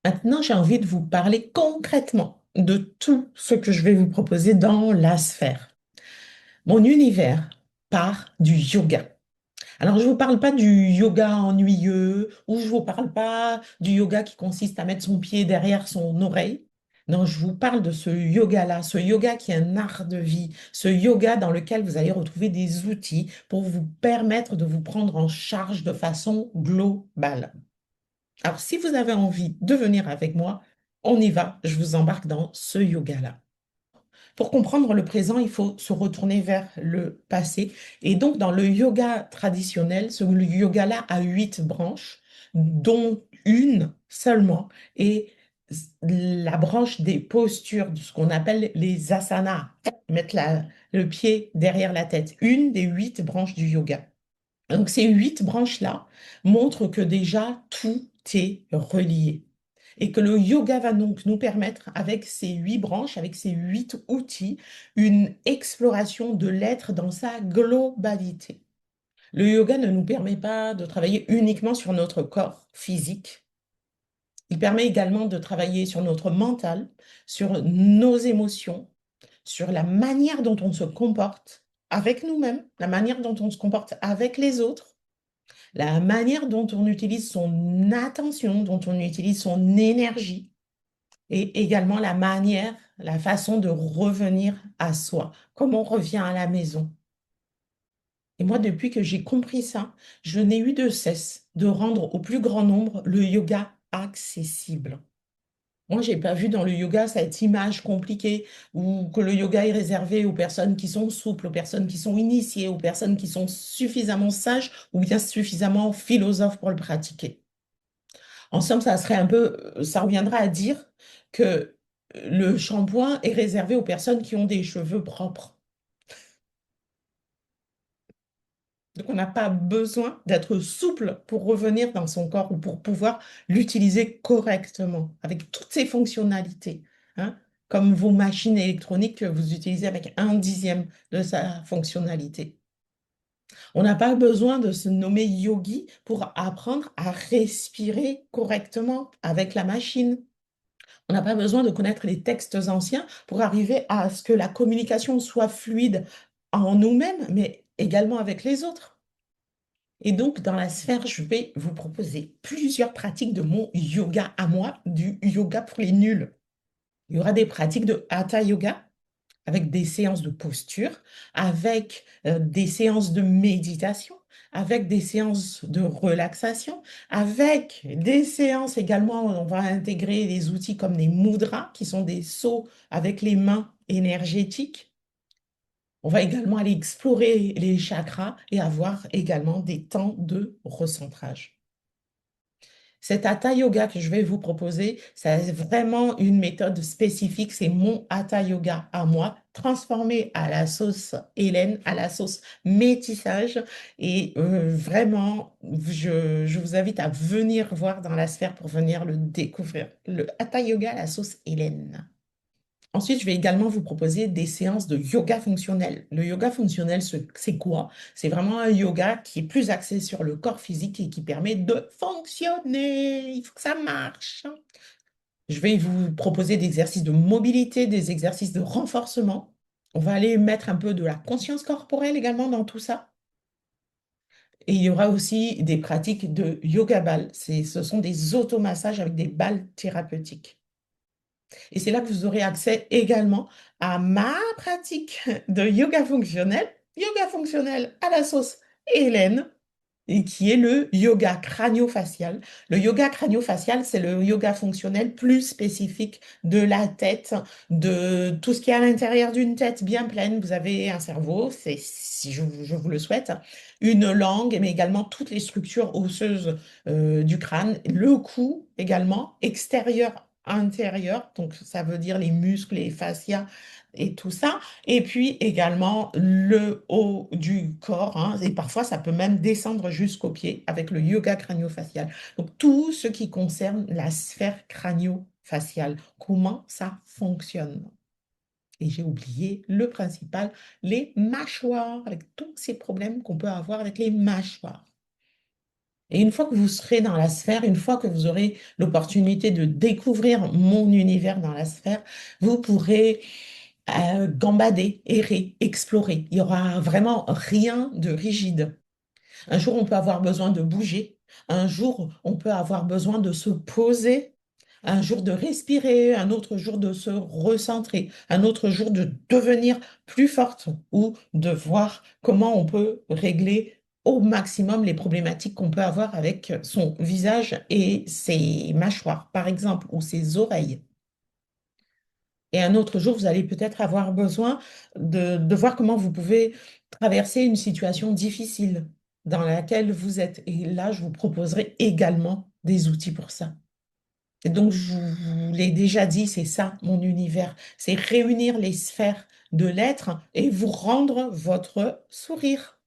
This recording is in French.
Maintenant, j'ai envie de vous parler concrètement de tout ce que je vais vous proposer dans la sphère. Mon univers part du yoga. Alors, je ne vous parle pas du yoga ennuyeux ou je ne vous parle pas du yoga qui consiste à mettre son pied derrière son oreille. Non, je vous parle de ce yoga-là, ce yoga qui est un art de vie, ce yoga dans lequel vous allez retrouver des outils pour vous permettre de vous prendre en charge de façon globale. Alors, si vous avez envie de venir avec moi, on y va, je vous embarque dans ce yoga-là. Pour comprendre le présent, il faut se retourner vers le passé. Et donc, dans le yoga traditionnel, ce yoga-là a 8 branches, dont une seulement est la branche des postures, de ce qu'on appelle les asanas, mettre le pied derrière la tête, une des 8 branches du yoga. Donc, ces 8 branches-là montrent que déjà tout est relié et que le yoga va donc nous permettre, avec ces 8 branches, avec ces 8 outils, une exploration de l'être dans sa globalité. Le yoga ne nous permet pas de travailler uniquement sur notre corps physique. Il permet également de travailler sur notre mental, sur nos émotions, sur la manière dont on se comporte avec nous-mêmes, la manière dont on se comporte avec les autres, la manière dont on utilise son attention, dont on utilise son énergie, et également la manière, la façon de revenir à soi, comment on revient à la maison. Et moi, depuis que j'ai compris ça, je n'ai eu de cesse de rendre au plus grand nombre le yoga accessible. Moi, j'ai pas vu dans le yoga cette image compliquée ou que le yoga est réservé aux personnes qui sont souples, aux personnes qui sont initiées, aux personnes qui sont suffisamment sages ou bien suffisamment philosophes pour le pratiquer. En somme, ça serait un peu, ça reviendra à dire que le shampoing est réservé aux personnes qui ont des cheveux propres. Donc, on n'a pas besoin d'être souple pour revenir dans son corps ou pour pouvoir l'utiliser correctement avec toutes ses fonctionnalités, hein, comme vos machines électroniques que vous utilisez avec 1/10 de sa fonctionnalité. On n'a pas besoin de se nommer yogi pour apprendre à respirer correctement avec la machine. On n'a pas besoin de connaître les textes anciens pour arriver à ce que la communication soit fluide en nous-mêmes, mais également avec les autres. Et donc, dans la sphère, je vais vous proposer plusieurs pratiques de mon yoga à moi, du yoga pour les nuls. Il y aura des pratiques de hatha yoga avec des séances de posture, avec des séances de méditation, avec des séances de relaxation, avec des séances également, où on va intégrer des outils comme les mudras, qui sont des sauts avec les mains énergétiques. On va également aller explorer les chakras et avoir également des temps de recentrage. Cet hatha yoga que je vais vous proposer, c'est vraiment une méthode spécifique. C'est mon hatha yoga à moi, transformé à la sauce Hélène, à la sauce métissage. Et vraiment, je vous invite à venir voir dans la sphère pour venir le découvrir. Le hatha yoga à la sauce Hélène. Ensuite, je vais également vous proposer des séances de yoga fonctionnel. Le yoga fonctionnel, c'est quoi? C'est vraiment un yoga qui est plus axé sur le corps physique et qui permet de fonctionner. Il faut que ça marche. Je vais vous proposer des exercices de mobilité, des exercices de renforcement. On va aller mettre un peu de la conscience corporelle également dans tout ça. Et il y aura aussi des pratiques de yoga ball. Ce sont des automassages avec des balles thérapeutiques. Et c'est là que vous aurez accès également à ma pratique de yoga fonctionnel à la sauce Hélène, et qui est le yoga crânio-facial. Le yoga crânio-facial, c'est le yoga fonctionnel plus spécifique de la tête, de tout ce qui est à l'intérieur d'une tête bien pleine. Vous avez un cerveau, c'est, si je vous le souhaite, une langue, mais également toutes les structures osseuses du crâne, le cou également, extérieur, intérieur, donc ça veut dire les muscles, les fascias et tout ça. Et puis également le haut du corps, hein, et parfois ça peut même descendre jusqu'aux pieds avec le yoga crânio-facial. Donc tout ce qui concerne la sphère crânio-faciale, comment ça fonctionne. Et j'ai oublié le principal, les mâchoires, avec tous ces problèmes qu'on peut avoir avec les mâchoires. Et une fois que vous serez dans la sphère, une fois que vous aurez l'opportunité de découvrir mon univers dans la sphère, vous pourrez gambader, errer, explorer. Il y aura vraiment rien de rigide. Un jour, on peut avoir besoin de bouger. Un jour, on peut avoir besoin de se poser. Un jour de respirer, un autre jour de se recentrer, un autre jour de devenir plus forte ou de voir comment on peut régler au maximum les problématiques qu'on peut avoir avec son visage et ses mâchoires, par exemple, ou ses oreilles. Et un autre jour, vous allez peut-être avoir besoin de voir comment vous pouvez traverser une situation difficile dans laquelle vous êtes. Et là, je vous proposerai également des outils pour ça. Et donc, je vous l'ai déjà dit, c'est ça mon univers. C'est réunir les sphères de l'être et vous rendre votre sourire.